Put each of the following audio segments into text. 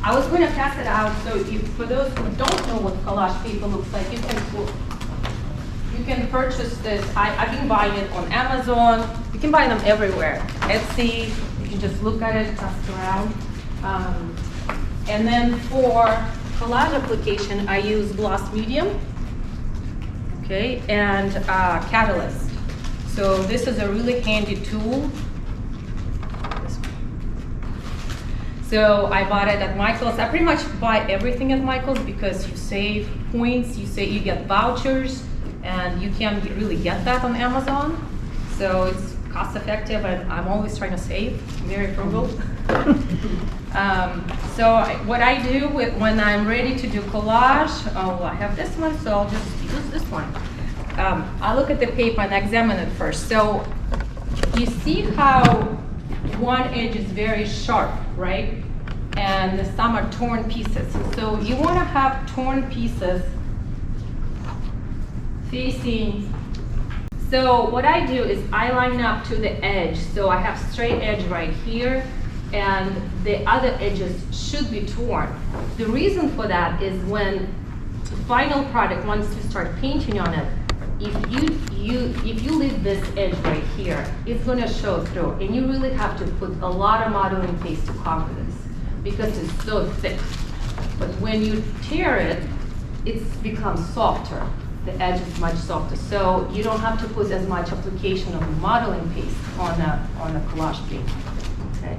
I was going to pass it out, so for those who don't know what collage paper looks like, you can purchase this. I've been buying it on Amazon. You can buy them everywhere. Etsy, you can just look at it, toss it around. And then for collage application, I use gloss medium, okay, and Catalyst. So this is a really handy tool. So I bought it at Michael's. I pretty much buy everything at Michael's because you save points, you get vouchers, and you can't really get that on Amazon. So it's cost effective, and I'm always trying to save, very frugal. What I do when I'm ready to do collage, I have this one, so I'll just use this one. I look at the paper and examine it first. So you see how one edge is very sharp, right? And some are torn pieces. So you want to have torn pieces facing. So what I do is I line up to the edge. So I have straight edge right here, and the other edges should be torn. The reason for that is when the final product, once you start painting on it, if you leave this edge right here, it's going to show through, and you really have to put a lot of modeling paste to cover this because it's so thick. But when you tear it, it becomes softer. The edge is much softer, so you don't have to put as much application of modeling paste on a collage paper. Okay.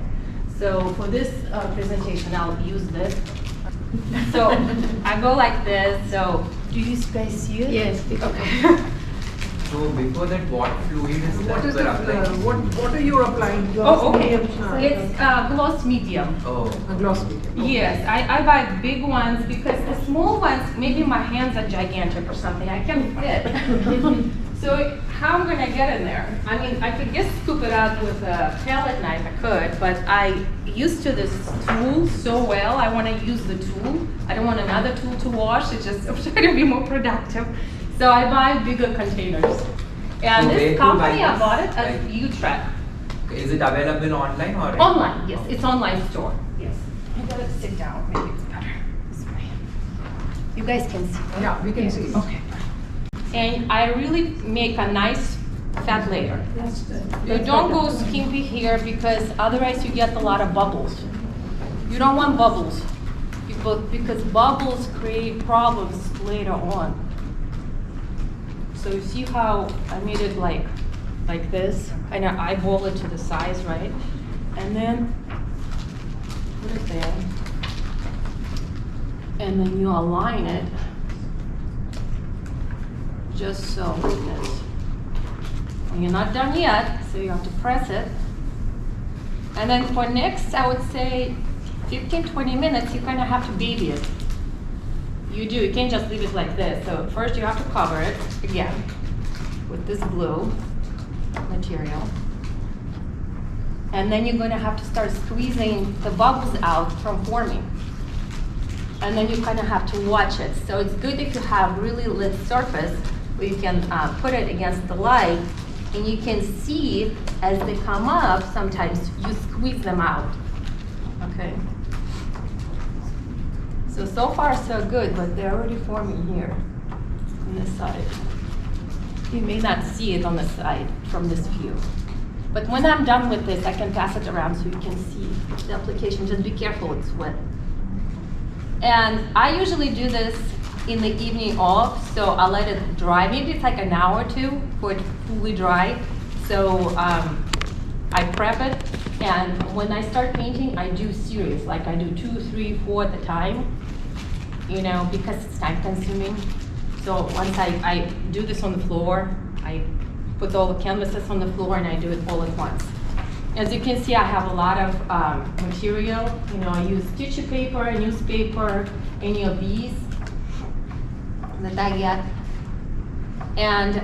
So for this presentation, I'll use this. So I go like this. So do you guys see it? Yes. Okay. So before that, what fluid is What that is we're the applying? what are you applying? Oh, okay. Medium? It's gloss medium. Oh, A gloss medium. Okay. Yes, I buy big ones because the small ones, maybe my hands are gigantic or something, I can't fit. So how am I gonna get in there? I mean, I could just scoop it out with a palette knife, I could, but I used to this tool so well, I wanna use the tool. I don't want another tool to wash, it's just, I'm trying to be more productive. So I buy bigger containers. And So this company, I bought it at Like- Utrecht. is it available online or? Online, yes, it's online store, yes. I gotta sit down, maybe it's better this way. You guys can see, right? Yeah, we can see. Okay. And I really make a nice fat layer. You don't go skimpy here because otherwise you get a lot of bubbles. You don't want bubbles because bubbles create problems later on. So you see how I made it like this, and I eyeball it to the size, right? And then put it there. And then you align it just so, like this. And you're not done yet, so you have to press it. And then for next, I would say 15, 20 minutes, you kind of have to baby it. You do, you can't just leave it like this. So first you have to cover it, again, with this glue material. And then you're gonna have to start squeezing the bubbles out from forming. And then you kind of have to watch it. So it's good if you have really lit surface where you can put it against the light and you can see as they come up, sometimes you squeeze them out, okay? So far so good, but they're already forming here on this side. You may not see it on the side from this view. But when I'm done with this, I can pass it around so you can see the application. Just be careful, it's wet. And I usually do this in the evening off, so I'll let it dry. Maybe it's like an hour or two for it to fully dry. So I prep it, and when I start painting, I do series. Like I do 2, 3, 4 at a time, you know, because it's time consuming. So once I do this on the floor, I put all the canvases on the floor and I do it all at once. As you can see, I have a lot of material. You know, I use tissue paper, newspaper, any of these that I get. And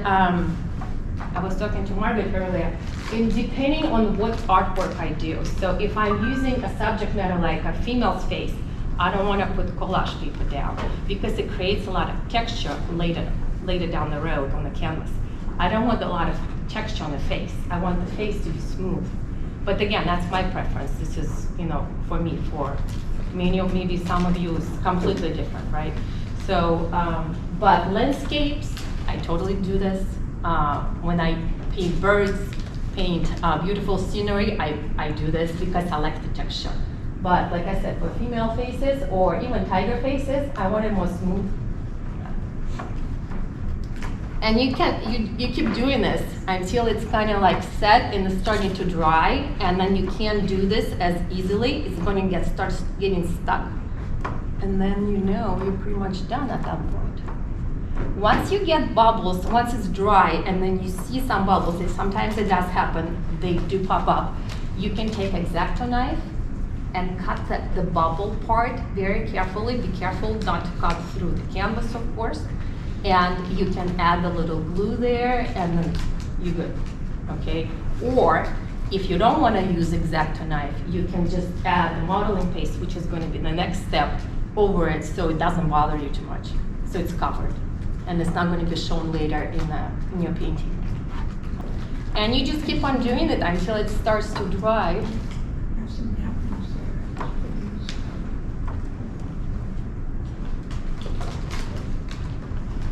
I was talking to Margaret earlier, and depending on what artwork I do, so if I'm using a subject matter like a female's face, I don't want to put collage paper down because it creates a lot of texture later down the road on the canvas. I don't want a lot of texture on the face. I want the face to be smooth. But again, that's my preference. This is, you know, for me, for maybe some of you is completely different, right? So, but landscapes, I totally do this. When I paint birds, paint beautiful scenery, I do this because I like the texture. But like I said, for female faces or even tiger faces, I want it more smooth. And you keep doing this until it's kind of like set and it's starting to dry, and then you can't do this as easily. It's going to start getting stuck. And then you know you're pretty much done at that point. Once you get bubbles, once it's dry and then you see some bubbles, and sometimes it does happen, they do pop up, you can take an X-Acto knife and cut the bubble part very carefully. Be careful not to cut through the canvas, of course. And you can add a little glue there and then you're good, okay? Or if you don't want to use X-Acto knife, you can just add the modeling paste, which is going to be the next step, over it so it doesn't bother you too much. So it's covered and it's not going to be shown later in your painting. And you just keep on doing it until it starts to dry.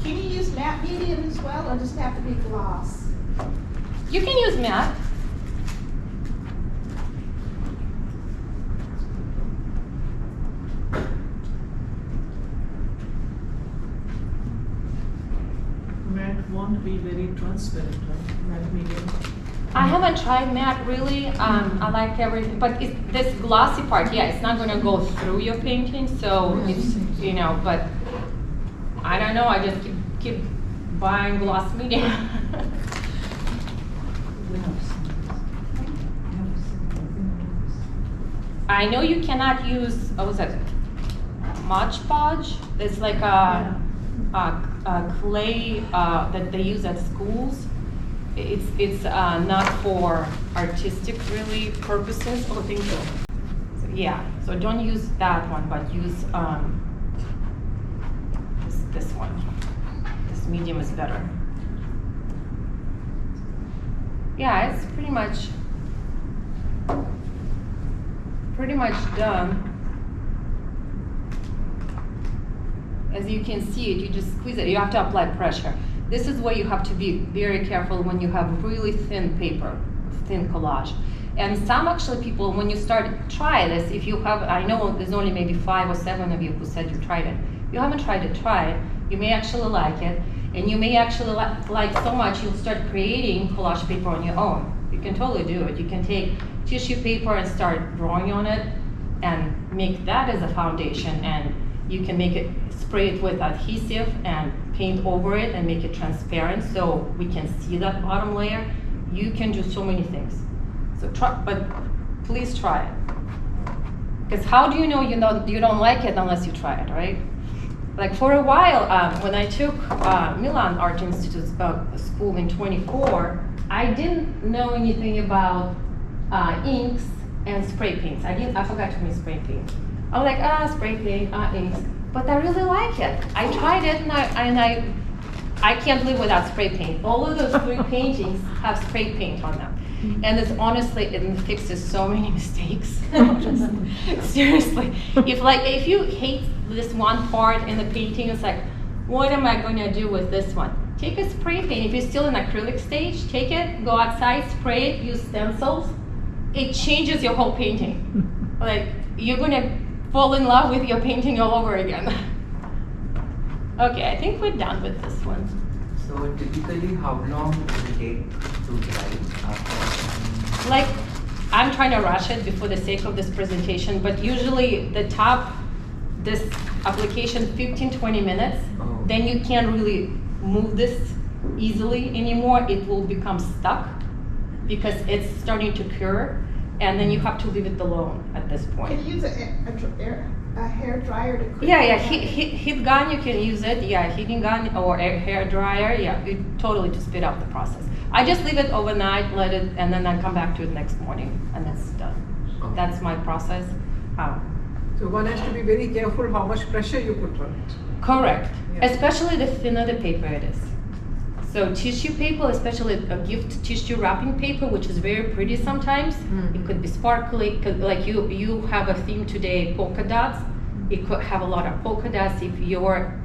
Can you use matte medium as well, or does it have to be gloss? You can use matte. Matte won't be very transparent, right? Matte medium. I haven't tried matte really. I like everything, but this glossy part, yeah, it's not going to go through your painting, so it's, you know, but I don't know, I just keep buying gloss medium. I know you cannot use, what was that, Mod Podge? It's like a clay that they use at schools. It's not for artistic really purposes. Oh, thank you. So, yeah, so don't use that one, but use this one. This medium is better. Yeah, it's pretty much done. As you can see it, you just squeeze it. You have to apply pressure. This is where you have to be very careful when you have really thin paper, thin collage. And some actually people, when you try this, if you have, I know there's only maybe 5 or 7 of you who said you tried it. If you haven't tried it, try it. You may actually like it. And you may actually like so much, you'll start creating collage paper on your own. You can totally do it. You can take tissue paper and start drawing on it and make that as a foundation. And you can make it, spray it with adhesive and paint over it and make it transparent so we can see that bottom layer. You can do so many things. So try, but please try it. Because how do you know you don't like it unless you try it, right? Like for a while, when I took Milan Art Institute school in 24, I didn't know anything about inks and spray paints. I forgot to make spray paint. I was like, spray paint, inks. But I really like it. I tried it and I can't live without spray paint. All of those 3 paintings have spray paint on them. And it's honestly, it fixes so many mistakes. Seriously. If you hate this one part in the painting, it's like, what am I going to do with this one? Take a spray paint. If you're still in acrylic stage, take it, go outside, spray it, use stencils. It changes your whole painting. Like, you're going to fall in love with your painting all over again. Okay, I think we're done with this one. So typically, how long does it take to dry after? Like, I'm trying to rush it before the sake of this presentation, but usually this application 15-20 minutes, Oh. then you can't really move this easily anymore. It will become stuck because it's starting to cure, and then you have to leave it alone at this point. Can you use a hair dryer to quickly? Yeah, heat gun, you can use it. Yeah, heating gun or a hair dryer. Yeah, totally to speed up the process. I just leave it overnight, let it, and then I come back to it next morning, and that's done. Okay. That's my process. So one has to be very careful how much pressure you put on it. Correct. Yeah. Especially the thinner the paper it is. So tissue paper, especially a gift tissue wrapping paper, which is very pretty sometimes. It could be sparkly, like you have a theme today, polka dots. It could have a lot of polka dots if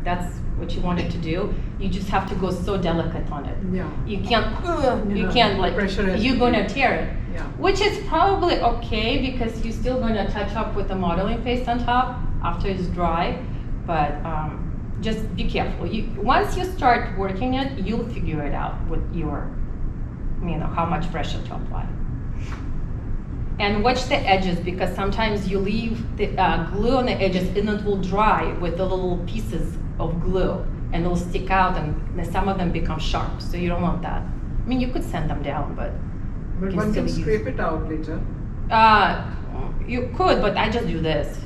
that's what you wanted to do. You just have to go so delicate on it. Yeah. You can't like, Pressure has you're to gonna be- tear it. Yeah. Which is probably okay because you're still gonna touch up with the modeling paste on top after it's dry, but just be careful. Once you start working it, you'll figure it out with how much pressure to apply. And watch the edges because sometimes you leave the glue on the edges and it will dry with the little pieces of glue and it'll stick out and some of them become sharp, so you don't want that. I mean, you could sand them down, but But can one can still use- scrape it out later. you could, but I just do this.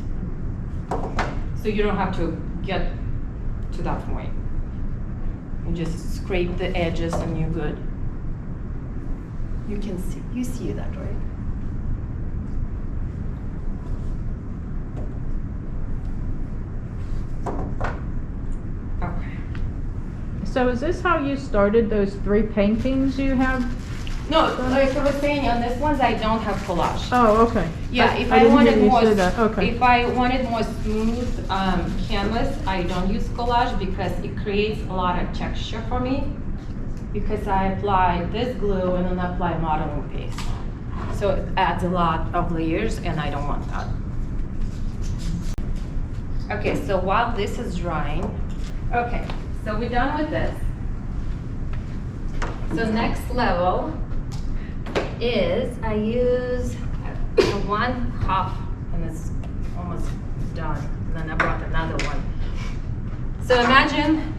So you don't have to get to that point. You just scrape the edges and you're good. You see that, right? Okay. So is this how you started those 3 paintings you have? No, like I was saying, on this ones I don't have collage. Oh, okay. Yeah, if I I didn't wanted hear you more, say that. Okay. if I wanted more smooth canvas, I don't use collage because it creates a lot of texture for me. Because I apply this glue and then apply modeling paste. So it adds a lot of layers and I don't want that. Okay, so while this is drying, okay, so we're done with this. So next level is I use 1/2 and it's almost done. And then I brought another one. So imagine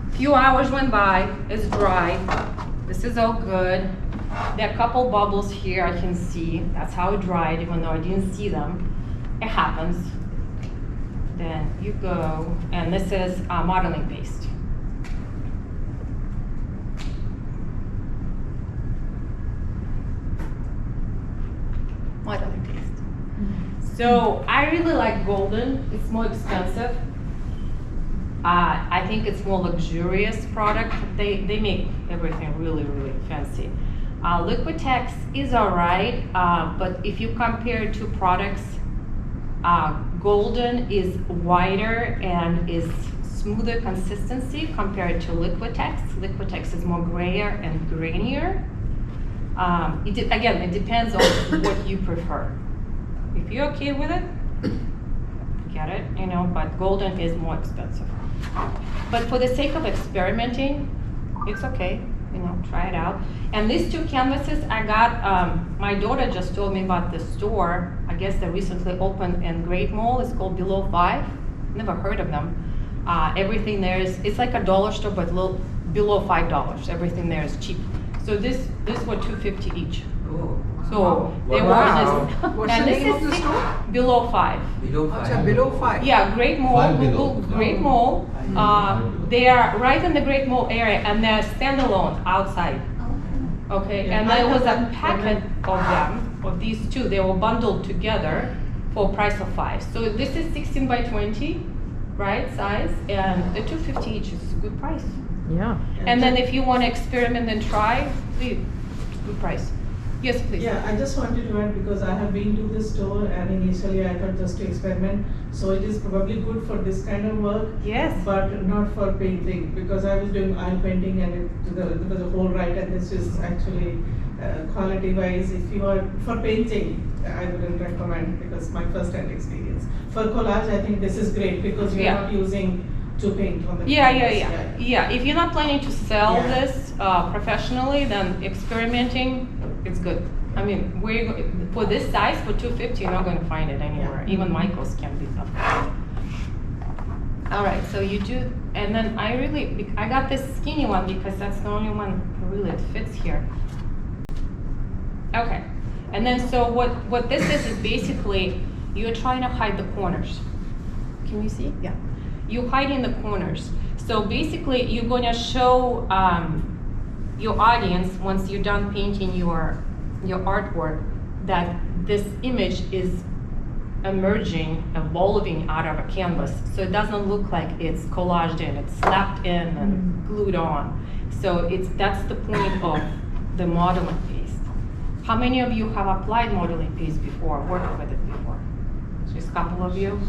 a few hours went by, it's dry. This is all good. There are a couple bubbles here I can see. That's how it dried, even though I didn't see them. It happens. Then you go, and this is modeling paste. Modeling paste. So I really like golden. It's more expensive. I think it's more luxurious product. They make everything really, really fancy. Liquitex is alright, but if you compare two products, golden is wider and is smoother consistency compared to Liquitex. Liquitex is more grayer and grainier. Again, it depends on what you prefer. If you're okay with it, get it, but golden is more expensive. But for the sake of experimenting, it's okay, try it out. And these two canvases I got, my daughter just told me about the store. I guess they recently opened in Great Mall. It's called Below 5. Never heard of them. Everything there it's like a dollar store, but below $5. Everything there is cheap. So this were $2.50 each. Oh. So they were Wow. What's and the this name of is the store? Below 5. Below Acha, 5. below 5. Yeah, Great Mall, Five below. Google Great Mall. They are right in the Great Mall area and they're standalone outside. Okay, Yeah, and I there was have a them. packet of them, of these two. They were bundled together for a price of 5. So this is 16 by 20, right, size, and the $2.50 each is a good price. Yeah. And then if you want to experiment and try, please, good price. Yes, please. Yeah, I just wanted to add because I have been to this store and initially I thought just to experiment. So it is probably good for this kind of work. Yes. But not for painting because I was doing oil painting and there was a hole right and this is actually quality wise. If you are for painting, I wouldn't recommend because my first hand experience. For collage, I think this is great because you're Yeah. not using to paint on the Yeah. canvas. Yeah, if you're not planning to sell Yeah. this professionally, then experimenting, it's good. I mean, for this size, for $2.50, you're not going to find it anywhere. Yeah. Even Michael's can be tough. All right, so you do, and then I got this skinny one because that's the only one really it fits here. Okay, and then so what this is basically you're trying to hide the corners. Can you see? Yeah. You're hiding the corners. So basically, you're going to show your audience once you're done painting your artwork that this image is evolving out of a canvas. So it doesn't look like it's collaged in, it's slapped in and glued on. So that's the point of the modeling paste. How many of you have applied modeling paste before, worked with it before? Just a couple of you?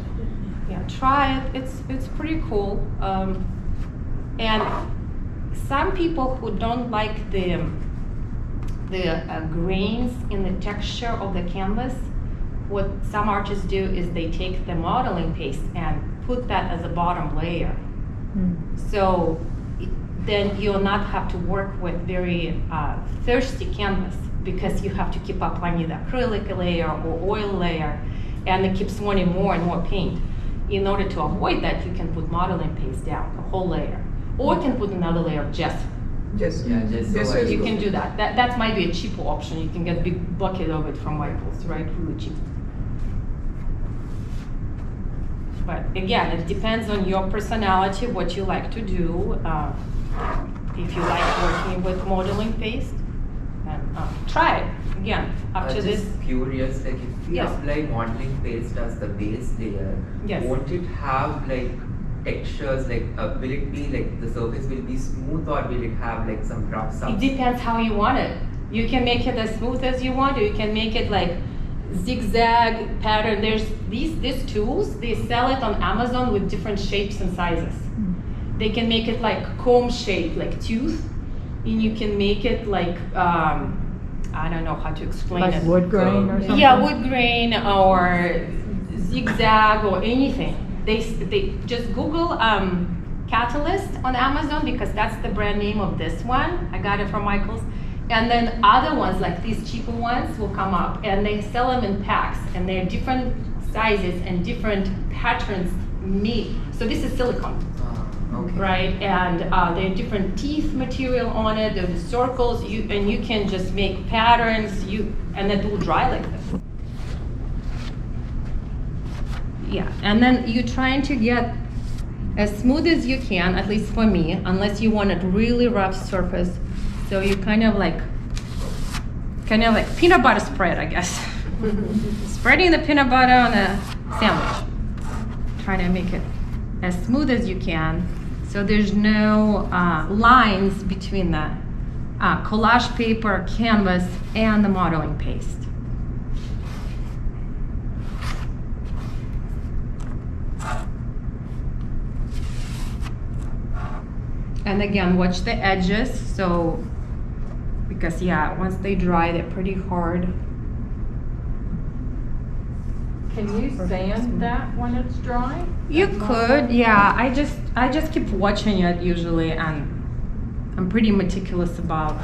Yeah, try it, it's pretty cool. And some people who don't like the grains in the texture of the canvas, what some artists do is they take the modeling paste and put that as a bottom layer. So then you'll not have to work with very thirsty canvas, because you have to keep applying the acrylic layer or oil layer, and it keeps wanting more and more paint. In order to avoid that, you can put modeling paste down, the whole layer. Or you can put another layer of gesso. Just So you can do that. That might be a cheaper option. You can get a big bucket of it from Michael's, right? Really cheap. But again, it depends on your personality, what you like to do. If you like working with modeling paste, and try it. Again, after this. Just curious, like if we Yes. apply modeling paste as the base layer, Yes. won't it have like textures? Like, will it be like the surface will be smooth, or will it have like some rough It substance? depends how you want it. You can make it as smooth as you want, or you can make it like zigzag pattern. There's these tools, they sell it on Amazon with different shapes and sizes. They can make it like comb shape, like tooth, and you can make it like, I don't know how to explain Like it. wood grain or something? Yeah, wood grain or zigzag or anything. They just Google Catalyst on Amazon, because that's the brand name of this one. I got it from Michael's. And then other ones, like these cheaper ones, will come up, and they sell them in packs, and they're different sizes and different patterns made. So this is silicone, Okay. right? And there are different teeth material on it. There's circles, and you can just make patterns. And it will dry like this. Yeah, and then you're trying to get as smooth as you can, at least for me, unless you want a really rough surface. So you kind of like peanut butter spread, I guess. Spreading the peanut butter on a sandwich. Trying to make it as smooth as you can, so there's no lines between the collage paper, canvas, and the modeling paste. And again, watch the edges, so, because yeah, once they dry, they're pretty hard. Can you sand that when it's dry? You That's could, yeah, I just keep watching it usually, and I'm pretty meticulous about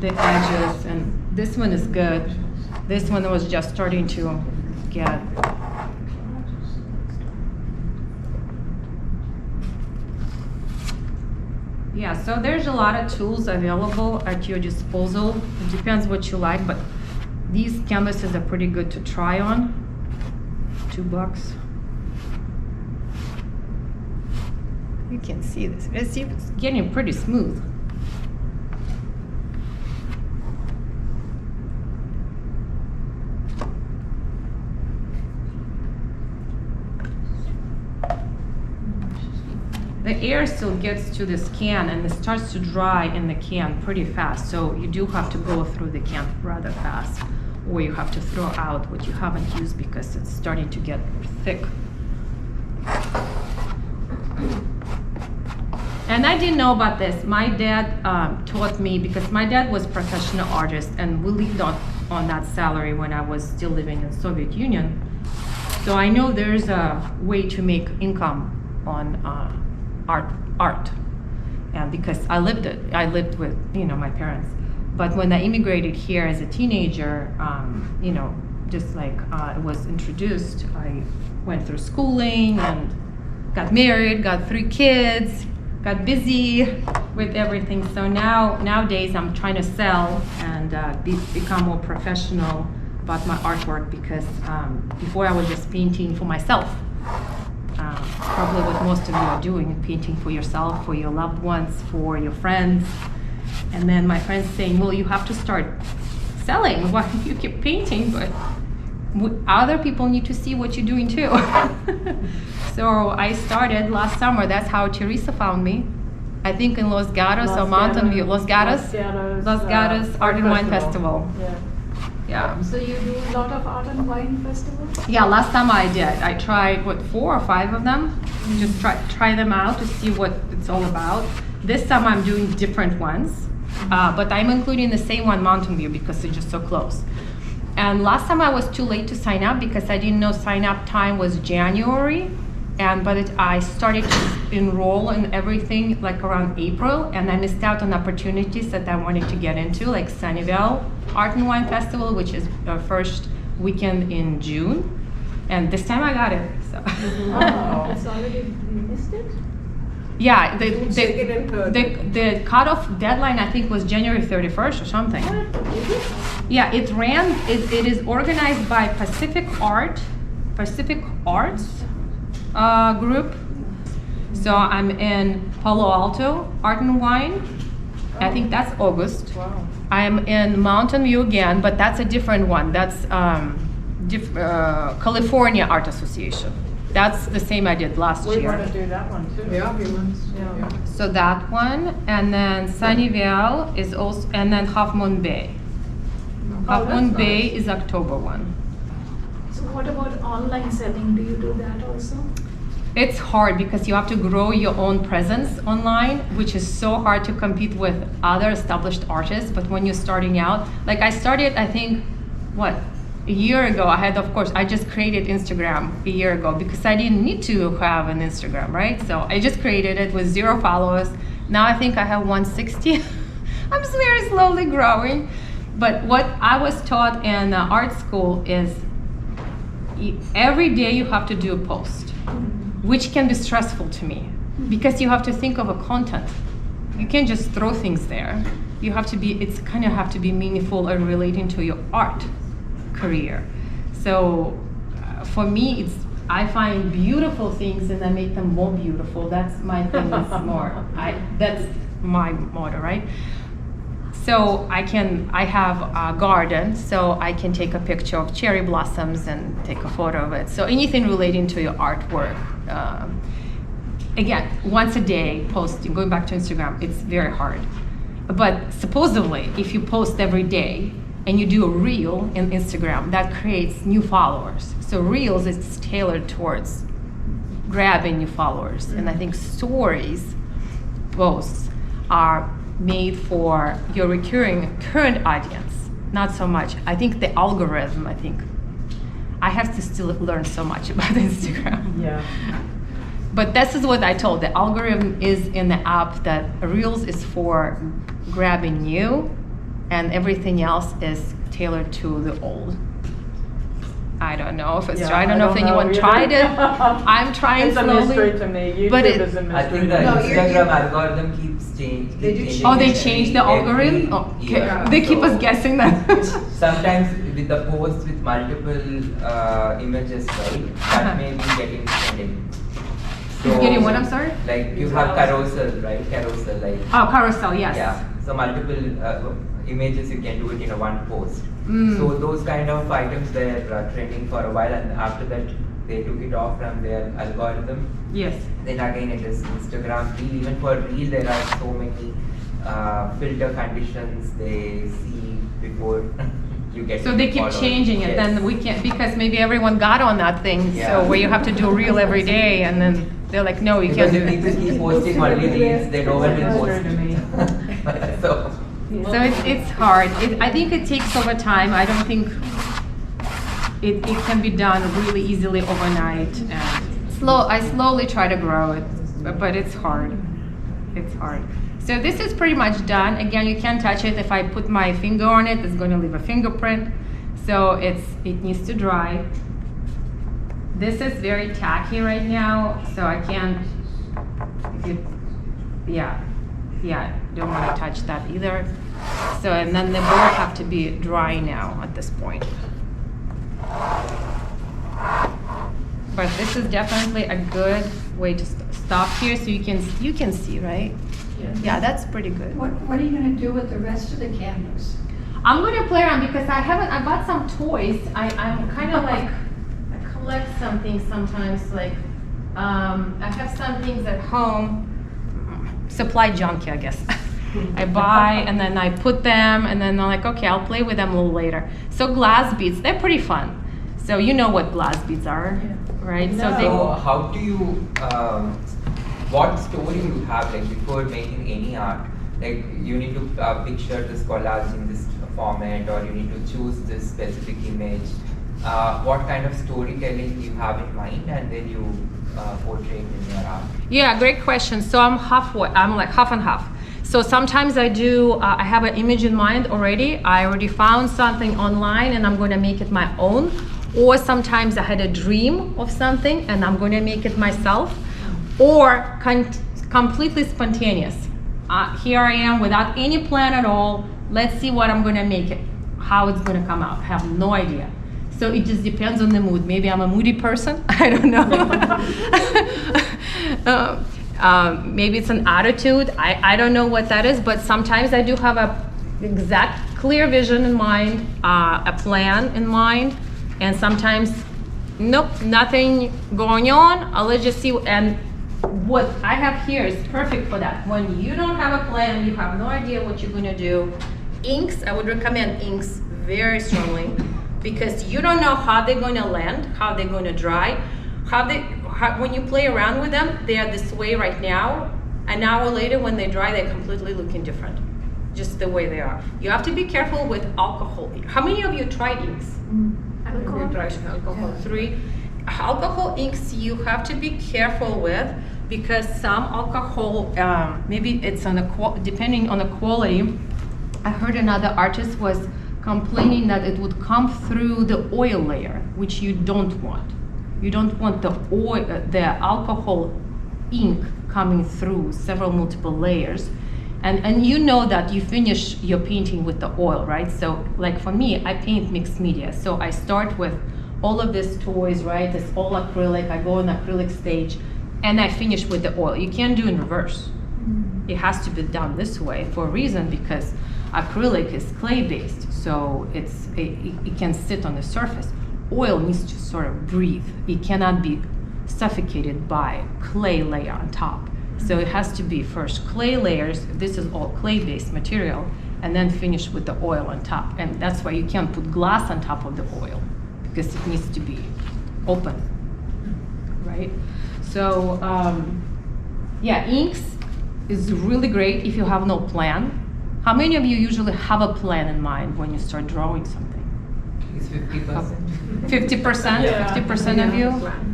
the edges, and this one is good. This one was just starting to get. Yeah, so there's a lot of tools available at your disposal. It depends what you like, but these canvases are pretty good to try on. $2. You can see this. It's getting pretty smooth. The air still gets to this can, and it starts to dry in the can pretty fast. So you do have to go through the can rather fast, or you have to throw out what you haven't used because it's starting to get thick. And I didn't know about this. My dad taught me, because my dad was a professional artist, and we lived on that salary when I was still living in Soviet Union. So I know there's a way to make income on art, and because I lived with my parents. But when I immigrated here as a teenager, just like it was introduced, I went through schooling and got married, got 3 kids, got busy with everything. So nowadays I'm trying to sell and become more professional about my artwork, because before I was just painting for myself. Probably what most of you are doing, painting for yourself, for your loved ones, for your friends. And then my friends saying, well, you have to start selling. Why do you keep painting? But other people need to see what you're doing too. So I started last summer. That's how Teresa found me. I think in Los Gatos or Mountain View. Los Gatos Art and Wine Festival. Yeah. So you do a lot of art and wine festivals? Yeah, last time I did. I tried, 4 or 5 of them. Just try them out to see what it's all about. This time I'm doing different ones. But I'm including the same one, Mountain View, because it's just so close. And last time I was too late to sign up because I didn't know sign up time was January. And I started to enroll in everything like around April, and I missed out on opportunities that I wanted to get into, like Sunnyvale Art and Wine Festival, which is the first weekend in June. And this time I got it. So. Oh, it's already missed it? Yeah, the cutoff deadline I think was January 31st or something. What? Is it? Yeah, it is organized by Pacific Arts group. So I'm in Palo Alto Art and Wine. I think that's August. Wow. I'm in Mountain View again, but that's a different one. That's California Art Association. That's the same I did last We year. want to do that one too. Yeah. So that one, and then Sunnyvale is also, and then Half Moon Bay. Half Moon Bay is October one. So what about online selling? Do you do that also? It's hard because you have to grow your own presence online, which is so hard to compete with other established artists. But when you're starting out, like I started, I think, a year ago. I just created Instagram a year ago because I didn't need to have an Instagram, right? So I just created it with 0 followers. Now I think I have 160. I'm very slowly growing. But what I was taught in art school is every day you have to do a post, which can be stressful to me because you have to think of a content. You can't just throw things there. You have to have to be meaningful and relating to your art career. So for me, I find beautiful things and I make them more beautiful. That's my thing. That's my motto, right? So I have a garden, so I can take a picture of cherry blossoms and take a photo of it. So anything relating to your artwork. Again, once a day posting, going back to Instagram, it's very hard. But supposedly, if you post every day and you do a reel in Instagram, that creates new followers. So reels is tailored towards grabbing new followers. And I think stories, posts, are made for your recurring current audience, not so much. I think the algorithm, I have to still learn so much about Instagram. Yeah. But this is what I told. The algorithm is in the app that Reels is for grabbing new and everything else is tailored to the old. I don't know if it's Yeah, true. I don't know if anyone either. tried it. I'm trying It's a slowly. mystery to me. YouTube but is a I mystery. think the No, you're- Instagram algorithm keeps changing. They do keep change Oh, they changing changed the every algorithm? Oh, okay. year. They keep us So guessing that. Sometimes with the posts with multiple images, right, that may be getting trending. It's getting what, I'm sorry? Like you have carousel, right? Carousel, like. Oh, carousel, yes. Yeah. So multiple images, you can do it in a one post. Mm. So those kind of items were trending for a while, and after that they took it off from their algorithm. Yes. Then again it is Instagram Reel. Even for Reel there are so many filter conditions they see before you get So they keep followers. changing it, Yes. then we can't, because maybe everyone got on that thing, Yeah. so where you have to do a reel every day, and then they're like, no, you can't Because do if people it. keep posting only Reels, they no one will Mystery to me. post. So So it's hard. I think it takes over time. I don't think it can be done really easily overnight. And I slowly try to grow it, but it's hard. It's hard. So this is pretty much done. Again, you can't touch it. If I put my finger on it, it's going to leave a fingerprint. So it needs to dry. This is very tacky right now, so I can't. Don't want to touch that either. So, and then they both have to be dry now at this point. But this is definitely a good way to stop here, so you can see, right? Yes. Yeah, that's pretty good. What are you gonna do with the rest of the canvas? I'm gonna play around because I got some toys. I'm kind of like, I collect some things sometimes, like, I have some things at home, supply junkie, I guess. I buy and then I put them and then I'm like, okay, I'll play with them a little later. So glass beads, they're pretty fun. So you know what glass beads are, right? So how do you, what story you have like before making any art? Like you need to picture this collage in this format, or you need to choose this specific image. What kind of storytelling you have in mind, and then you portray it in your art? Yeah, great question. So I'm like half and half. So sometimes I have an image in mind already. I already found something online and I'm going to make it my own. Or sometimes I had a dream of something and I'm going to make it myself. Or completely spontaneous. Here I am without any plan at all. Let's see what I'm going to make it, how it's going to come out. I have no idea. So it just depends on the mood. Maybe I'm a moody person. I don't know. Maybe it's an attitude. I don't know what that is, but sometimes I do have a exact clear vision in mind, a plan in mind, and sometimes, nope, nothing going on. Let's just see. And what I have here is perfect for that. When you don't have a plan, you have no idea what you're going to do. Inks, I would recommend inks very strongly because you don't know how they're going to land, how they're going to dry, when you play around with them, they are this way right now. An hour later, when they dry, they're completely looking different, just the way they are. You have to be careful with alcohol. How many of you tried inks? Alcohol. 3. Alcohol inks you have to be careful with because some alcohol, maybe it's depending on the quality. I heard another artist was complaining that it would come through the oil layer, which you don't want. You don't want the alcohol ink coming through multiple layers. And you know that you finish your painting with the oil, right? So like for me, I paint mixed media. So I start with all of these toys, right? It's all acrylic. I go on acrylic stage and I finish with the oil. You can't do in reverse. It has to be done this way for a reason because acrylic is clay based. So it can sit on the surface. Oil needs to sort of breathe. It cannot be suffocated by clay layer on top. So it has to be first clay layers, this is all clay-based material, and then finish with the oil on top. And that's why you can't put glass on top of the oil, because it needs to be open, right? So, yeah, inks is really great if you have no plan. How many of you usually have a plan in mind when you start drawing something? It's 50%. 50%? 50% of you?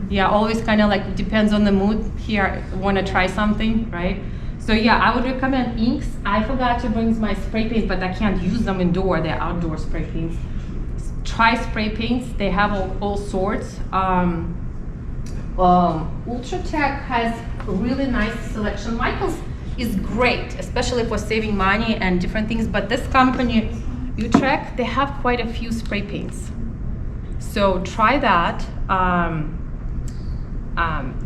Yeah, always kind of like depends on the mood. Here, want to try something, right? So yeah, I would recommend inks. I forgot to bring my spray paints, but I can't use them indoor. They're outdoor spray paints. Try spray paints. They have all sorts. Ultratech has a really nice selection. Michael's is great, especially for saving money and different things. But this company, Utrecht, they have quite a few spray paints. So try that.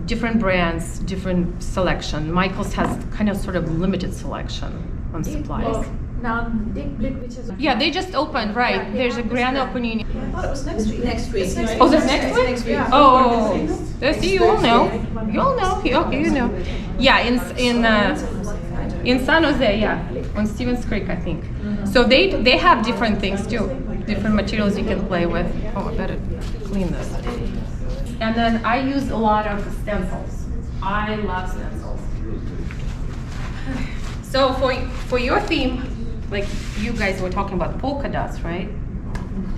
Different brands, different selection. Michael's has kind of sort of limited selection on supplies. Now, Dick Blick, which is. Yeah, they just opened, right? Yeah, There's a grand one. opening. I thought it was next week. Next week. Oh, that's next week? Next week. Oh, see, you all know. You all know. You know. Yeah, in San Jose, yeah, on Stevens Creek, I think. So they have different things too, different materials you can play with. Oh, I better clean this. And then I use a lot of stencils. I love stencils. So for your theme, like you guys were talking about polka dots, right?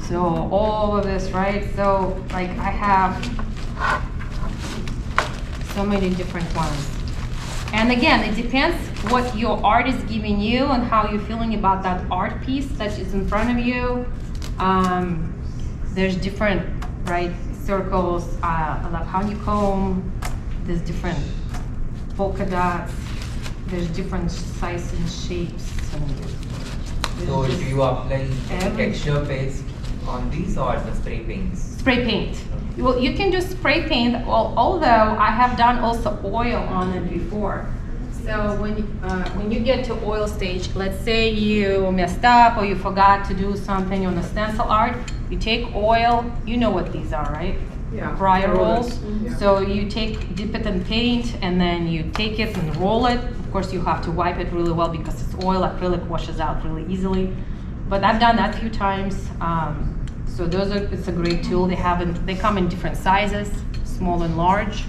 So all of this, right? So like I have so many different ones. And again, it depends what your art is giving you and how you're feeling about that art piece that is in front of you. There's different, right, circles. I love honeycomb. There's different polka dots. There's different sizes and shapes. So do you apply texture paste on these or the spray paints? Spray paint. Well, you can do spray paint, although I have done also oil on it before. So when you get to oil stage, let's say you messed up or you forgot to do something on the stencil art, you take oil, you know what these are, right? Yeah. Briar rolls. Yeah. So you dip it in paint and then you take it and roll it. Of course you have to wipe it really well because it's oil, acrylic washes out really easily. But I've done that a few times. So it's a great tool. They come in different sizes, small and large.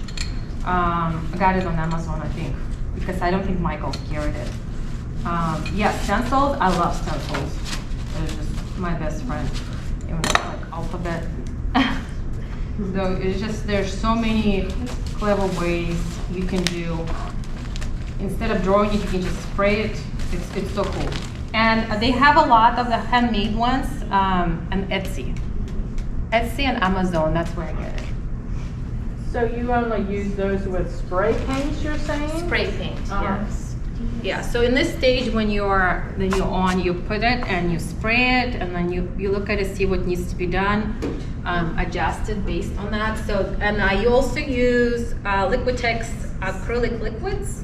I got it on Amazon, I think, because I don't think Michael carried it. Yeah, stencils, I love stencils. They're just my best friend. Even like alphabet. So it's just, there's so many clever ways you can do. Instead of drawing it, you can just spray it. It's so cool. And they have a lot of the handmade ones on Etsy. Etsy and Amazon, that's where I get it. So you only use those with spray paints, you're saying? Spray paint, Uh-huh. yes. Yeah, so in this stage when you're on, you put it and you spray it and then you look at it, see what needs to be done, adjust it based on that. So, and I also use Liquitex acrylic liquids.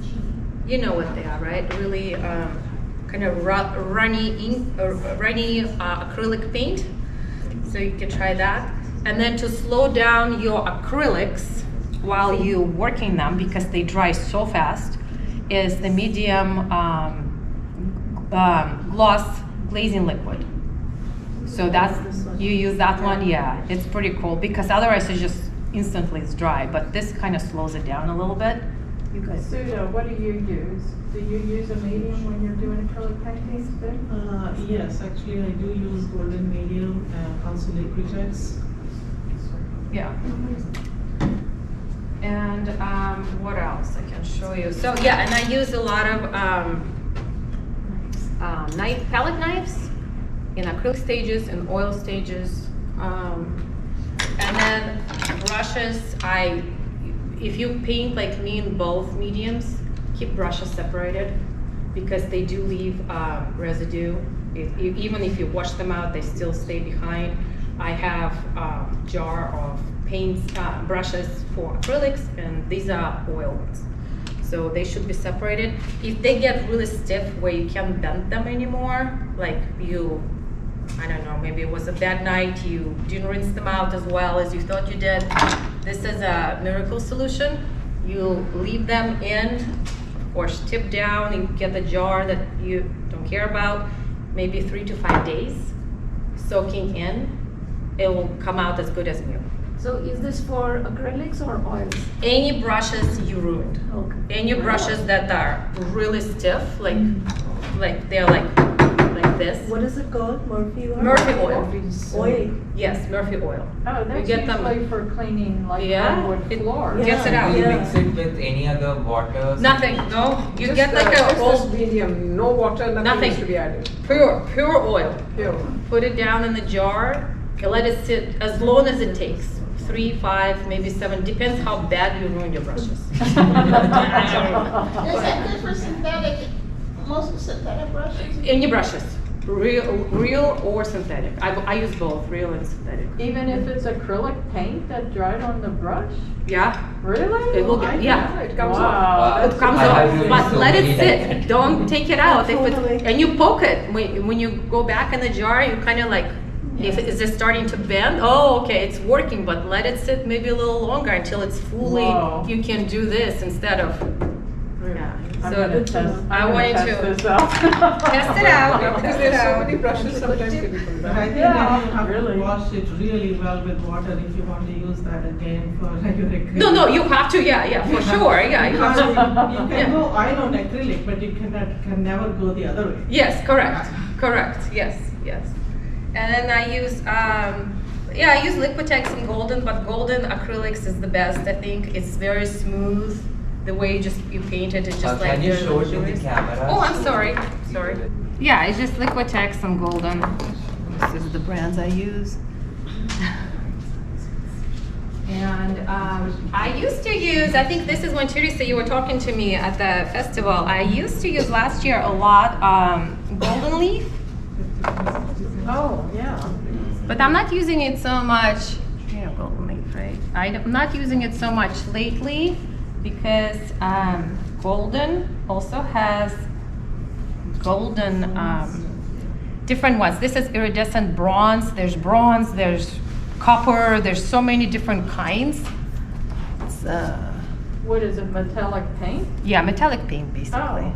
You know what they are, right? Really kind of runny acrylic paint. So you can try that. And then to slow down your acrylics while you're working them, because they dry so fast, is the medium gloss glazing liquid. So you use that one, yeah, it's pretty cool, because otherwise it's just instantly it's dry, but this kind of slows it down a little bit. You guys. Suda, what do you use? Do you use a medium when you're doing acrylic paintings too? Yes, actually I do use golden medium, also Liquitex. Yeah. And what else I can show you? So yeah, and I use a lot of palette knives in acrylic stages and oil stages. And then brushes, if you paint like me in both mediums, keep brushes separated because they do leave residue. Even if you wash them out, they still stay behind. I have a jar of paints, brushes for acrylics, and these are oil ones. So they should be separated. If they get really stiff where you can't bend them anymore, like I don't know, maybe it was a bad night, you didn't rinse them out as well as you thought you did, this is a miracle solution. You leave them in, of course, tip down, and get the jar that you don't care about, maybe 3 to 5 days, soaking in. It will come out as good as new. So is this for acrylics or oils? Any brushes you ruined. Okay. Any brushes that are really stiff, like they're like this. What is it called? Murphy oil? Murphy oil. Oil. Yes, Murphy oil. Oh, that's get them- usually for cleaning like Yeah, hardwood it- floors. Gets it out. Do you Yeah. mix it with any other water? Nothing, no. You Just get like just a whole this medium, no water, nothing Nothing. needs to be added. pure oil. Pure. Put it down in the jar. You let it sit as long as it takes. 3, 5, maybe 7. Depends how bad you ruined your brushes. Is that good for synthetic, most synthetic brushes? Any brushes, real or synthetic. I use both, real and synthetic. Even if it's acrylic paint that dried on the brush? Yeah, Really? it will get, yeah. It comes Wow. It comes I have off, used but so let it many sit. times. Don't take it out. If Totally. it, and you poke it when you go back in the jar. You kind of like, is it starting to bend? Oh, okay, it's working. But let it sit maybe a little longer until it's fully. Wow. You can do this instead of. Yeah. I'm So gonna test, I I'm gonna wanted test to this out. test it out. Because Test it there's so out. many brushes, sometimes chemical. But I think Yeah, that you have really. to wash it really well with water if you want to use that again for your acrylic. No, you have to. Yeah, for sure. Yeah, you have Because to. you can Yeah. go oil on acrylic, but you can never go the other way. Yes, correct. Yes. And then I use, I use Liquitex and Golden, but Golden acrylics is the best. I think it's very smooth. The way you paint it, it's just like. Can you very show it to the luxurious. camera? Oh, I'm sorry. Yeah, it's just Liquitex and Golden. This is the brands I use. And I used to use, I think this is when Teresa, you were talking to me at the festival. I used to use last year a lot Golden Leaf, Oh, yeah. but I'm not using it so much. Golden Leaf, right? I'm not using it so much lately because Golden also has golden, different ones. This is iridescent bronze, there's copper, there's so many different kinds. It's, What is it, metallic paint? yeah, metallic paint basically. Oh.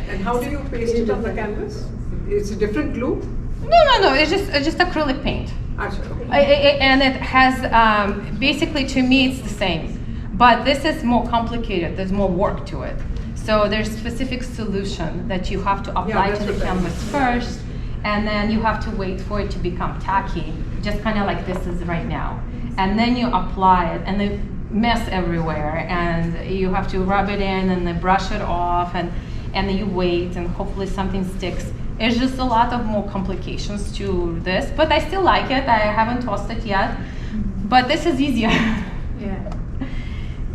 And how do you paste it on the canvas? It's a different glue? No, it's just acrylic paint. Actually, okay. And it has, basically to me it's the same, but this is more complicated, there's more work to it. So there's specific solution that you have to apply that's to the what I canvas mean. first, and then you have to wait for it to become tacky, just kind of like this is right now. And then you apply it, and the mess everywhere, and you have to rub it in and then brush it off, and then you wait, and hopefully something sticks. It's just a lot of more complications to this, but I still like it. I haven't tossed it yet, but this is easier. Yeah.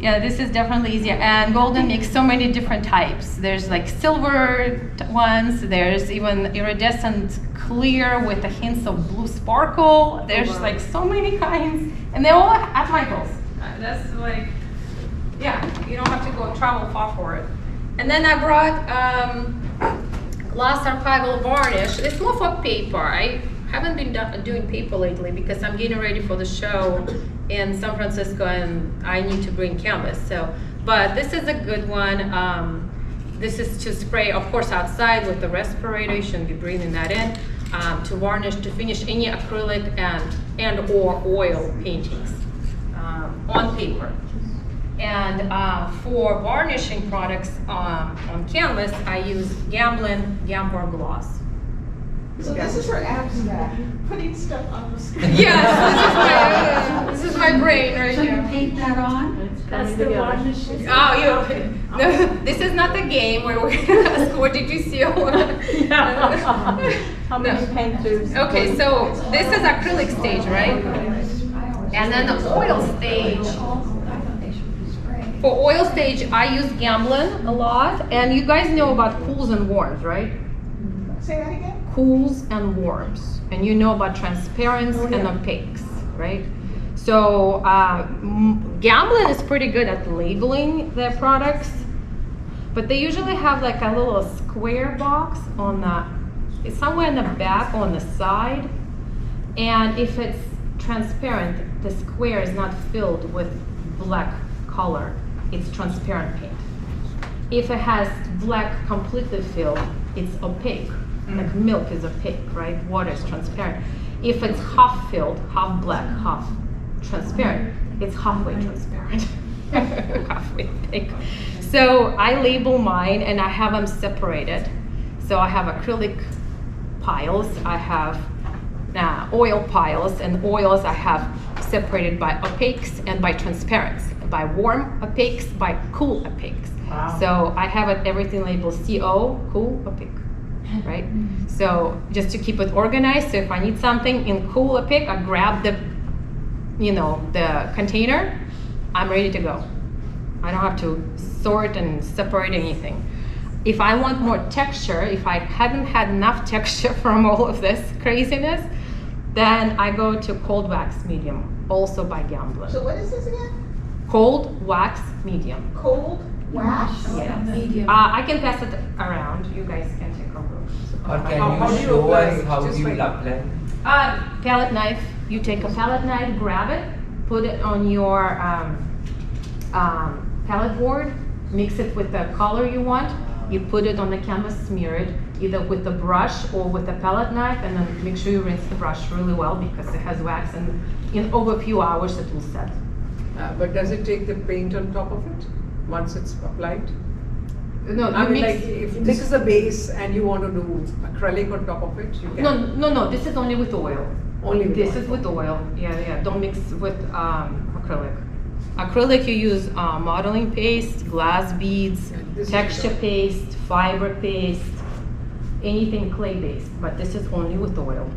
Yeah, this is definitely easier. And golden makes so many different types. There's like silver ones, there's even iridescent clear with the hints of blue sparkle. There's like so many kinds, and they're all at Michael's. That's like, yeah, you don't have to go travel far for it. And then I brought glass archival varnish. It's more for paper. I haven't been doing paper lately because I'm getting ready for the show in San Francisco and I need to bring canvas. So, but this is a good one. This is to spray, of course, outside with the respirator. You shouldn't be breathing that in. To varnish, to finish any acrylic and or oil paintings on paper. And for varnishing products on canvas, I use Gamblin gloss. So this is for abstract, putting stuff on the screen. Yes, this is my brain right So you here. paint that on? It's That's coming the together. varnish. Oh, no, this is not a game where we're gonna ask, what did you see? How many paint tubes? Okay, so this is acrylic stage, right? And then the oil stage. For oil stage, I use Gamblin a lot, and you guys know about cools and warms, right? Say that again? Cools and warms, and you know about transparents and opaques, right? So Gamblin is pretty good at labeling their products, but they usually have like a little square box on it's somewhere in the back or on the side, and if it's transparent, the square is not filled with black color, it's transparent paint. If it has black completely filled, it's opaque. Like milk is opaque, right? Water is transparent. If it's half filled, half black, half transparent, it's halfway transparent, halfway opaque. So I label mine and I have them separated. So I have acrylic piles, I have oil piles, and oils I have separated by opaques and by transparents, by warm opaques, by cool opaques. Wow. So I have everything labeled CO, cool, opaque, right? So just to keep it organized, so if I need something in cool opaque, I grab the container, I'm ready to go. I don't have to sort and separate anything. If I want more texture, if I hadn't had enough texture from all of this craziness, then I go to cold wax medium, also by Gamblin. So what is this again? Cold wax medium. Cold wax? Yes. Medium. I can pass it around. You guys can take a look. Or can How do you you show apply us it? how Just you like- will apply? Palette knife. You take a palette knife, grab it, put it on your palette board, mix it with the color you want. You put it on the canvas, smear it either with a brush or with a palette knife, and then make sure you rinse the brush really well because it has wax, and in over a few hours it will set. But does it take the paint on top of it once it's applied? No, I you mean, mix. like if this is a base and you want to do acrylic on top of it, you can. No. This is only with oil. Only with This oil. is with oil. Yeah. Don't mix with acrylic. Acrylic, you use modeling paste, glass beads, And this is texture oil. paste, fiber paste, anything clay based. But this is only with oil.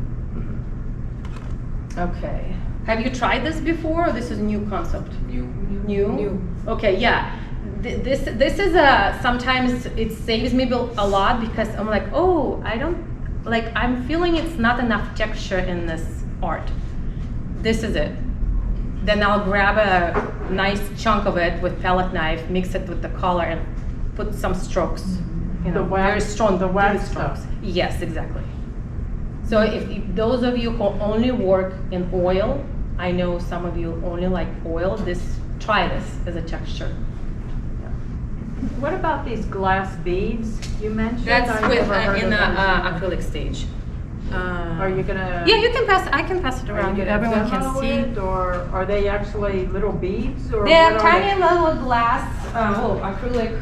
Okay. Have you tried this before, or this is a new concept? You. New? Okay, yeah. This is sometimes it saves me a lot because I'm like, oh, I'm feeling it's not enough texture in this art. This is it. Then I'll grab a nice chunk of it with palette knife, mix it with the color, and put some strokes, you know, The wax- very strong, the wax deep strokes. stuff. Yes, exactly. So if those of you who only work in oil, I know some of you only like oil, try this as a texture. What about these glass beads you mentioned? That's I with never heard in the of those. acrylic stage. Are you gonna? Yeah, you can pass. I can pass it Are around. you gonna Everyone can demo see. it, or are they actually little beads, or They're what are tiny they? little glass, acrylic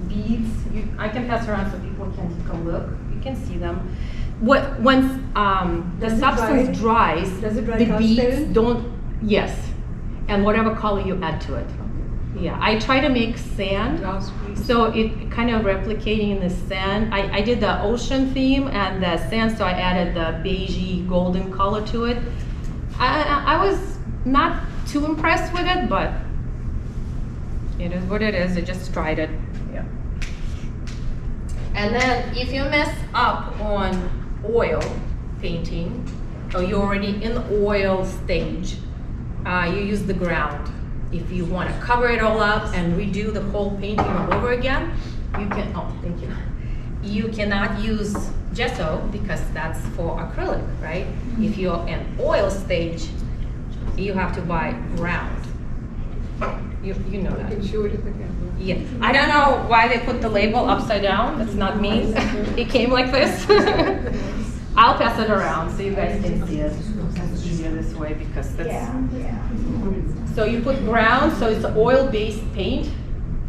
beads. I can pass around so people can take a look. You can see them. Once the Does it substance dries, Does it dry the beads transparent? don't. Yes, and whatever color you add to it. Yeah, I try to make sand, Glass beads. so it kind of replicating in the sand. I did the ocean theme and the sand, so I added the beigey golden color to it. I was not too impressed with it, but it is what it is. I just tried it. Yeah. And then if you mess up on oil painting, or you're already in the oil stage, you use the ground. If you want to cover it all up and redo the whole painting all over again, you can, oh, thank you. You cannot use gesso because that's for acrylic, right? If you're in oil stage, you have to buy ground. You know I that. can show it at the camera. Yeah, I don't know why they put the label upside down, that's not me. It came like this. I'll pass it around so you guys can see it. It's easier this way because that's. So you put ground, so it's oil-based paint.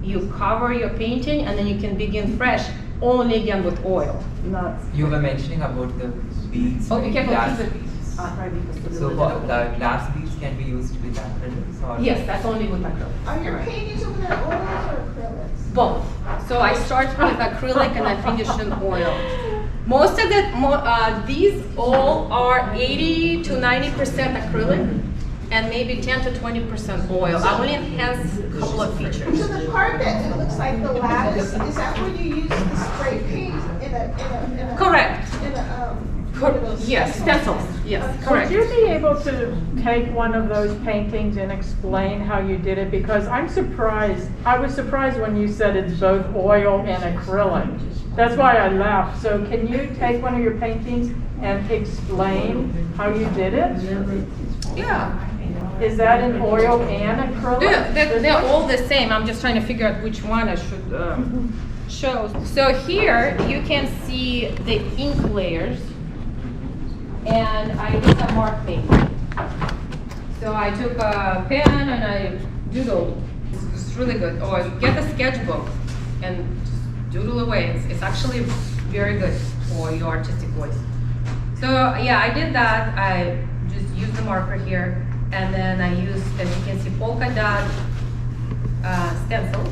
You cover your painting and then you can begin fresh, only again with oil. Not. You were mentioning about the beads. Oh, be careful, glass keep it. beads. Right, because the So lid what, open. the glass beads can be used with acrylics or? Yes, that's only with acrylic. Are your paintings over there oils or acrylics? Both. So I start with acrylic and I finish in oil. Most of these all are 80 to 90% acrylic and maybe 10 to 20% oil. I only enhance a couple of features. So the part that it looks like the lattice, is that where you use the spray paint in a? Correct. In a, one of those Yes, stencils. Yes, correct. Would you be able to take one of those paintings and explain how you did it? Because I'm surprised, I was surprised when you said it's both oil and acrylic. That's why I laughed. So can you take one of your paintings and explain how you did it? Yeah. Is that in oil and acrylic? They're all the same. I'm just trying to figure out which one I should show. So here you can see the ink layers. And I did some mark paint. So I took a pen and I doodled. It's really good. Or get a sketchbook and just doodle away. It's actually very good for your artistic voice. So yeah, I did that. I just used the marker here, and then I used, as you can see, polka dot stencil.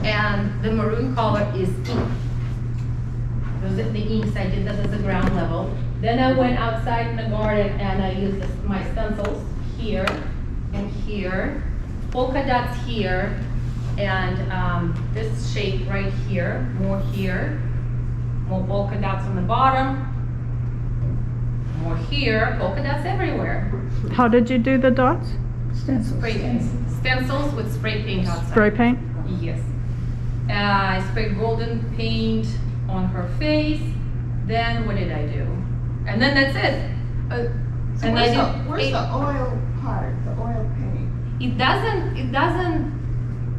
And the maroon color is ink. Those are the inks. I did that as a ground level. Then I went outside in the garden and I used my stencils here and here, polka dots here, and this shape right here, more polka dots on the bottom, more here, polka dots everywhere. How did you do the dots? Spray paint. Stencils with spray paint outside. Spray paint? Yes. I sprayed golden paint on her face. Then what did I do? And then that's it. So And where's the oil part, the oil paint? It doesn't,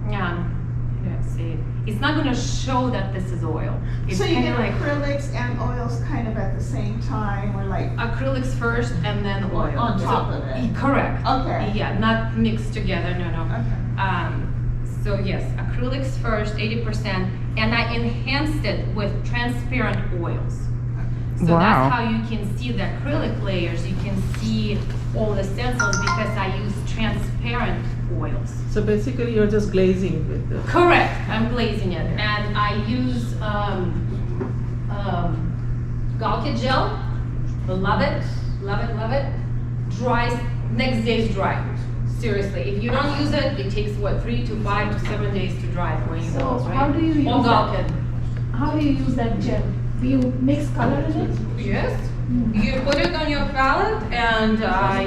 yeah, let's see. It's not gonna show that this is oil. It's So you kinda get like acrylics and oils kind of at the same time, or like acrylics first and then oil. on top of it? Correct. Okay. Yeah, not mixed together, no. Okay. So yes, acrylics first, 80%, and I enhanced it with transparent oils. So Wow. that's how you can see the acrylic layers. You can see all the stencils because I use transparent oils. So basically you're just glazing with the. Correct, I'm glazing it, and I use Galka gel. Love it. Dries, next day's dry. Seriously, if you don't use it, it takes what, 3 to 5 to 7 days to dry for you So girls, right? how do you Or use that? Galka. How do you use that gel? Do you mix color in it? Yes, You put it on your palette and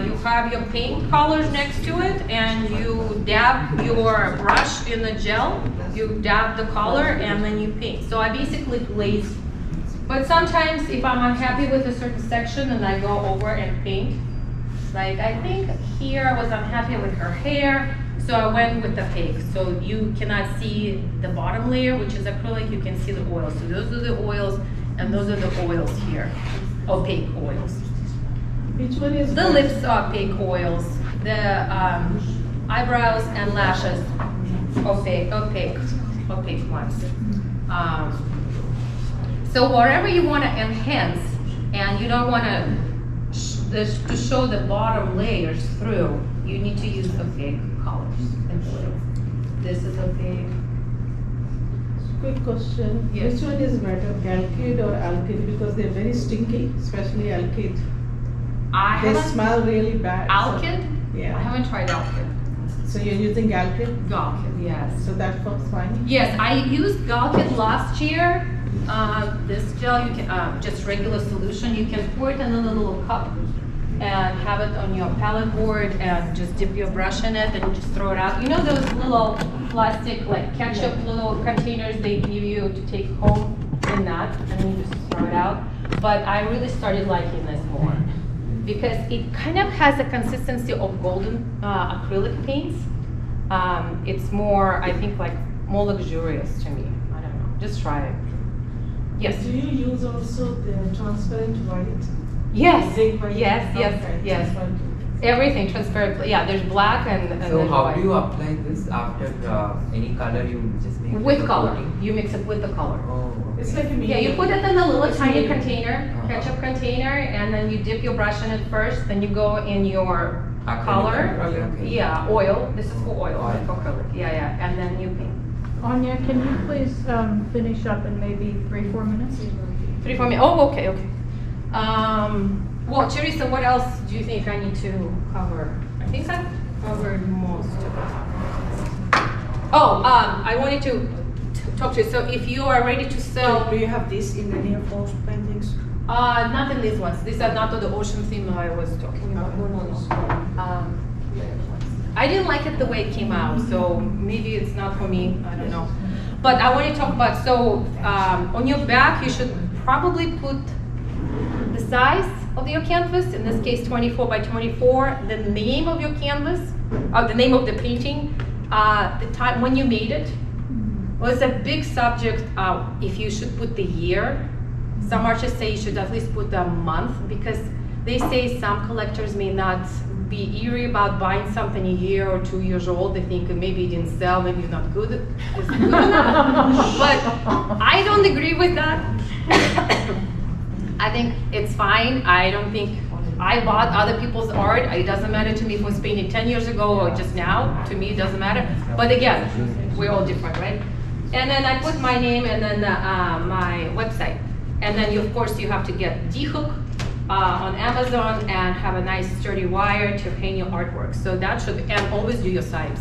you have your paint colors next to it and you dab your brush in the gel, you dab the color and then you paint. So I basically glaze. But sometimes if I'm unhappy with a certain section and I go over and paint, like I think here I was unhappy with her hair, so I went with the opaque. So you cannot see the bottom layer, which is acrylic, you can see the oils. So those are the oils and those are the oils here. Opaque oils. Which one is The lips are opaque oils. The eyebrows and lashes, opaque ones. So whatever you want to enhance, and you don't want to show the bottom layers through, you need to use opaque colors and oils. This is opaque. Quick question. Yes. Which one is better, Alkyd or Alkyd? Because they're very stinky, especially Alkyd. I They haven't, smell really bad. so- Alkyd? Yeah. I haven't tried Alkyd. So you're using Alkyd? Alkyd, yes. So that works fine? Yes, I used Galkyd last year. This gel, you can just regular solution. You can pour it in a little cup and have it on your palette board and just dip your brush in it and just throw it out. You know those little plastic like ketchup little containers they give you to take home in that, and then you just throw it out. But I really started liking this more because it kind of has a consistency of golden acrylic paints. It's more, I think, like more luxurious to me. I don't know. Just try it. Yes. Do you use also the transparent white? Yes. Zinc white? Yes. Yes. Okay, Yes. transparent. Everything transparent. Yeah. There's black and So then how white. do you apply this after any color you just make? With the color. coating? You mix it with the color. Oh, It's okay. like a medium. Yeah, you put it in a little It's tiny medium. container, Uh-huh. ketchup container, and then you dip your brush in it first, then you go in your Acrylic color. color, okay. Yeah, oil. This is for oil, Oil. not for acrylic. Yeah, yeah, and then you paint. Anya, can you please finish up in maybe 3-4 minutes? 3-4 minutes. Oh, okay, okay. Well, Teresa, what else do you think I need to cover? I think I covered most of it. Oh, I wanted to talk to you. So if you are ready to sell, Do you have this in any of those paintings? not in these ones. These are not the ocean theme I was talking about. I didn't like it the way it came out, so maybe it's not for me. I don't know. But I want to talk about, so on your back, you should probably put the size of your canvas, in this case 24 by 24, the name of your canvas, the name of the painting, the time when you made it. Well, it's a big subject if you should put the year. Some artists say you should at least put the month because they say some collectors may not be eerie about buying something a year or 2 years old. They think maybe it didn't sell, maybe it's not good. It's good enough. But I don't agree with that. I think it's fine. I don't think I bought other people's art. It doesn't matter to me if it was painted 10 years ago or just now. To me, it doesn't matter. But again, we're all different, right? And then I put my name and then my website. And then of course you have to get D-hook on Amazon and have a nice sturdy wire to hang your artwork. So that should, and always do your sides.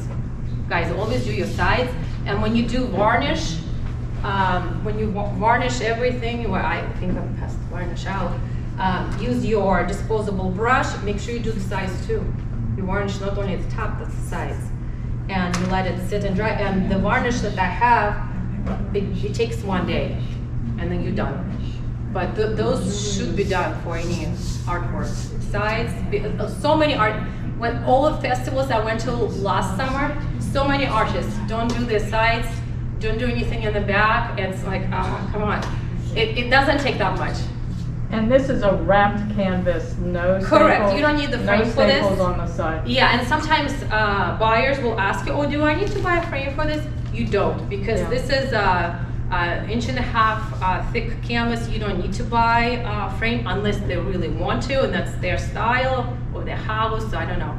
Guys, always do your sides. And when you do varnish, when you varnish everything, well, I think I'm past varnish out, use your disposable brush, make sure you do the sides too. You varnish not only the top, but the sides. And you let it sit and dry. And the varnish that I have, it takes 1 day, and then you're done. But those should be done for any artwork. Sides, so many when all the festivals I went to last summer, so many artists don't do their sides, don't do anything in the back. It's like, come on. It doesn't take that much. And this is a wrapped canvas, no Correct. staples. You don't need the frame for this. No staples on the side. Yeah, and sometimes buyers will ask you, oh, do I need to buy a frame for this? You don't, because Yeah. this is an 1.5 thick canvas. You don't need to buy a frame unless they really want to, and that's their style or their house. I don't know.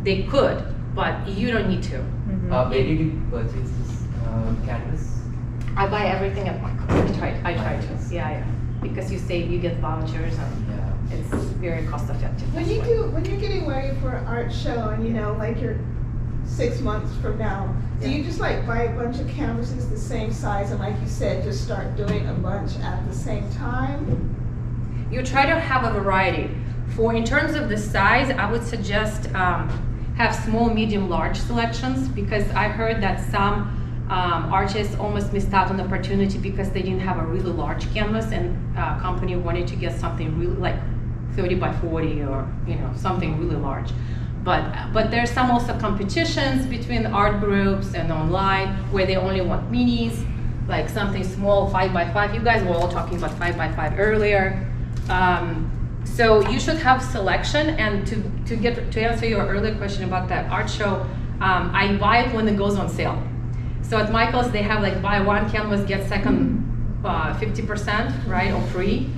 They could, but you don't need to. Where did you purchase this canvas? I buy everything at once. I try to. Yeah. Because you save, you get vouchers, and Yeah. it's very cost effective. When you're getting ready for an art show and like you're 6 months from now, do you just like buy a bunch of canvases the same size and like you said, just start doing a bunch at the same time? you try to have a variety. In terms of the size, I would suggest have small, medium, large selections, because I heard that some artists almost missed out on the opportunity because they didn't have a really large canvas, and company wanted to get something really like 30 by 40 or something really large. But there's some also competitions between art groups and online where they only want minis, like something small, 5 by 5. You guys were all talking about 5 by 5 earlier. So you should have selection. And to answer your earlier question about that art show, I buy it when it goes on sale. So at Michael's they have like buy one canvas, get second 50%, right, or free.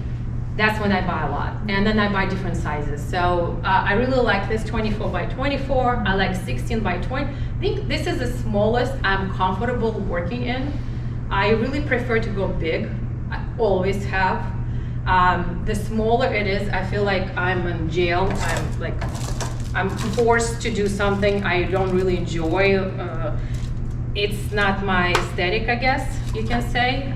That's when I buy a lot. And then I buy different sizes. So I really like this 24 by 24. I like 16 by 20. I think this is the smallest I'm comfortable working in. I really prefer to go big. I always have. The smaller it is, I feel like I'm in jail. I'm forced to do something I don't really enjoy. It's not my aesthetic, I guess you can say.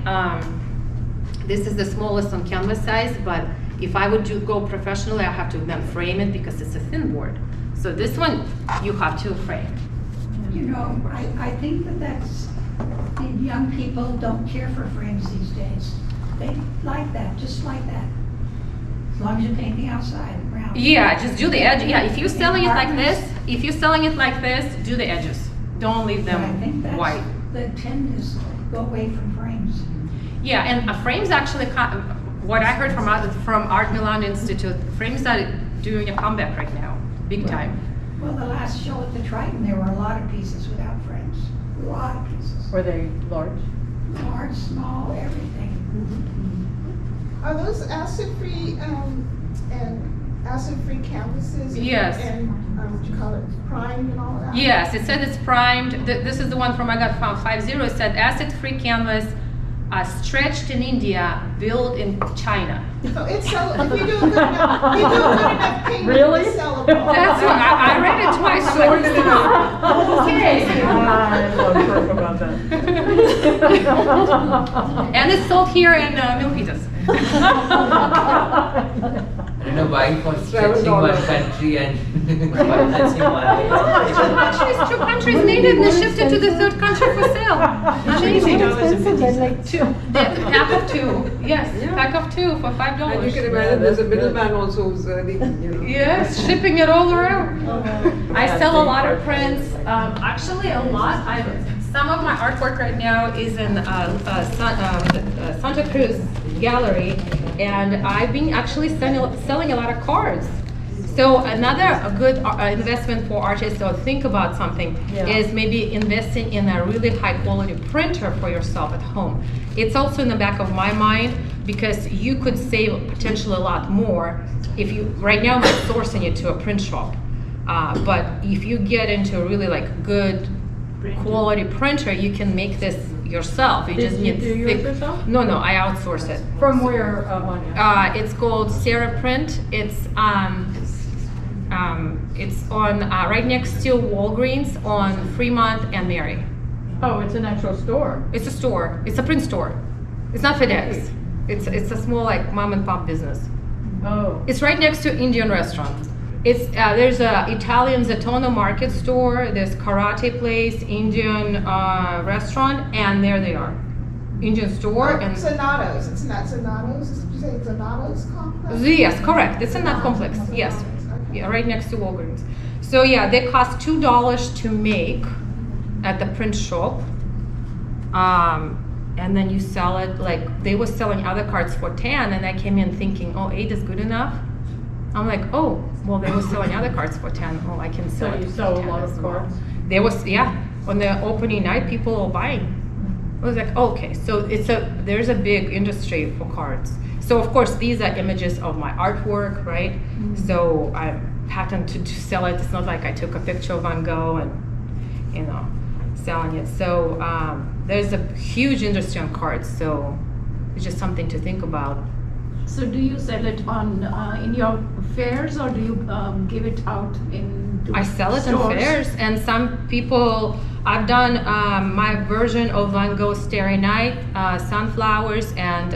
This is the smallest on canvas size, but if I would go professionally, I have to then frame it because it's a thin board. So this one, you have to frame. I think that's, the young people don't care for frames these days. They like that, just like that. As long as you're painting outside, around. Yeah, just do the edge. Yeah, if you're selling it like this, do the edges. Don't leave them I think that's white. the trend is go away from frames. Yeah, and frames actually, what I heard from Art Milan Institute, frames are doing a comeback right now, big time. Well, the last show at the Triton, there were a lot of pieces without frames. A lot of pieces. Were they large? Large, small, everything. Are those acid-free and acid-free canvases? Yes. And what you call it, primed and all of that? Yes, it said it's primed. This is the one from I got from 50. It said acid-free canvas, stretched in India, built in China. So it's if you do a good enough painting, Really? it's sellable. That's what I read it twice. I'm like, okay. I love proof about that. And it's sold here in Milpitas. I don't know why for stretching one country and touching one. Two countries made it and shifted to the third country for sale. Amazing. Pack of two. Yes, pack of two for $5. And you can imagine there's a middleman also who's earning, Yes, shipping it all around. I sell a lot of prints. Actually, a lot. Some of my artwork right now is in Santa Cruz Gallery, and I've been actually selling a lot of cards. So another good investment for artists to think about something is maybe investing in a really high quality printer for yourself at home. It's also in the back of my mind because you could save potentially a lot more if you, right now I'm sourcing it to a print shop. But if you get into a really like good quality printer, you can make this yourself. You just need do you thick. yourself? No, I outsource it. From where, Anya? It's called Sarah Print. It's on right next to Walgreens on Fremont and Mary. Oh, it's an actual store. It's a store. It's a print store. It's not FedEx. It's a small like mom and pop business. Oh. It's right next to Indian restaurant. It's there's a Italian Zatona market store. There's karate place, Indian restaurant, and there they are. Indian store and Zanato's. It's not Zanato's. Did you say Zanato's complex? yes, correct. It's in that complex. Yes. Yeah, right next to Walgreens. So yeah, they cost $2 to make at the print shop, and then you sell it. Like they were selling other cards for 10, and I came in thinking, oh, 8 is good enough. I'm like, oh, well, they were selling other cards for 10. Oh, I can sell So it you for sell a 10 lot as of well. cards? There was on the opening night, people were buying. I was like, okay, so there's a big industry for cards. So of course these are images of my artwork, right? Mm-hmm. So I'm patented to sell it. It's not like I took a picture of Van Gogh and selling it. So there's a huge industry on cards. So it's just something to think about. So do you sell it on in your fairs, or do you give it out in I sell it in stores? fairs, and some people, I've done my version of Van Gogh Starry Night, sunflowers and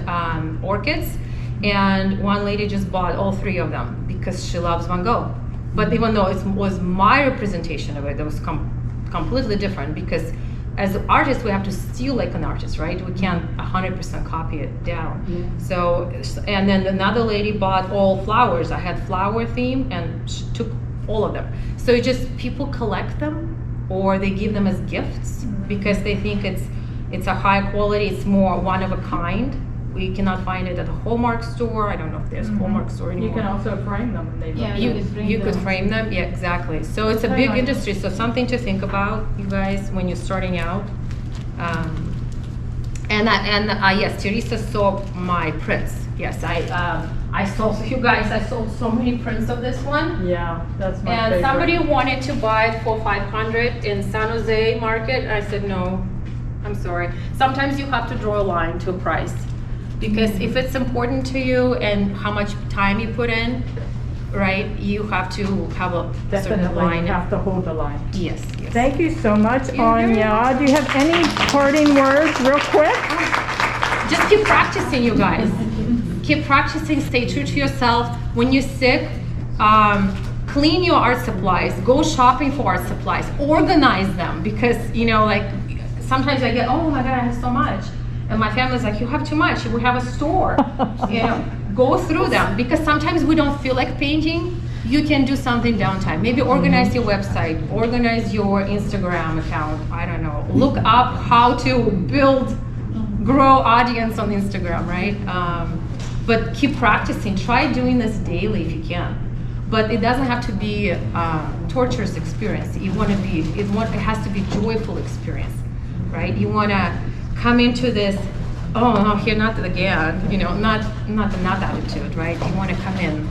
orchids, And one lady just bought all 3 of them because she loves Van Gogh. But even though it was my representation of it, that was completely different, because as artists, we have to steal like an artist, right? We can't 100% copy it down. So, and then another lady bought all flowers. I had flower theme, and she took all of them. So it just, people collect them, or they give them as gifts because they think it's a high quality, it's more one of a kind. We cannot find it at a Hallmark store. I don't know if there's Hallmark store anymore. You can also frame them. And they Yeah, You could frame them, yeah, exactly. So it's a big industry, so something to think about, you guys, when you're starting out. Yes, Teresa saw my prints. Yes, I sold, you guys, I sold so many prints of this one. Yeah, that's my And favorite. somebody wanted to buy it for $500 in San Jose market. I said, no, I'm sorry. Sometimes you have to draw a line to a price. Because if it's important to you and how much time you put in, right, you have to have a certain Definitely line. have to hold the line. Yes, yes. Thank you so much, You're very Anya. Do you have any parting words, real quick? Just keep practicing, you guys. Keep practicing, stay true to yourself. When you're sick, clean your art supplies, go shopping for art supplies, organize them, because, you know, like, sometimes I get, oh my God, I have so much. And my family's like, you have too much, we have a store. You know, go through them, because sometimes we don't feel like painting. You can do something downtime. Maybe organize your website, organize your Instagram account, I don't know. Look up how to grow audience on Instagram, right? But keep practicing, try doing this daily if you can. But it doesn't have to be a torturous experience. It has to be joyful experience, right? You wanna come into this, oh no, here not again, you know, not attitude, right? You want to come in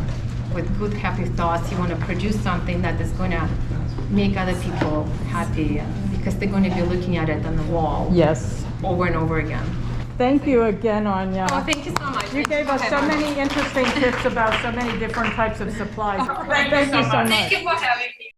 with good, happy thoughts. You want to produce something that is going to make other people happy, because they're going to be looking at it on the wall Yes. over and over again. Thank you again, Anya. Oh, thank you so much. You gave us so many interesting tips about so many different types of supplies. Thank you so much. Thank you for having me.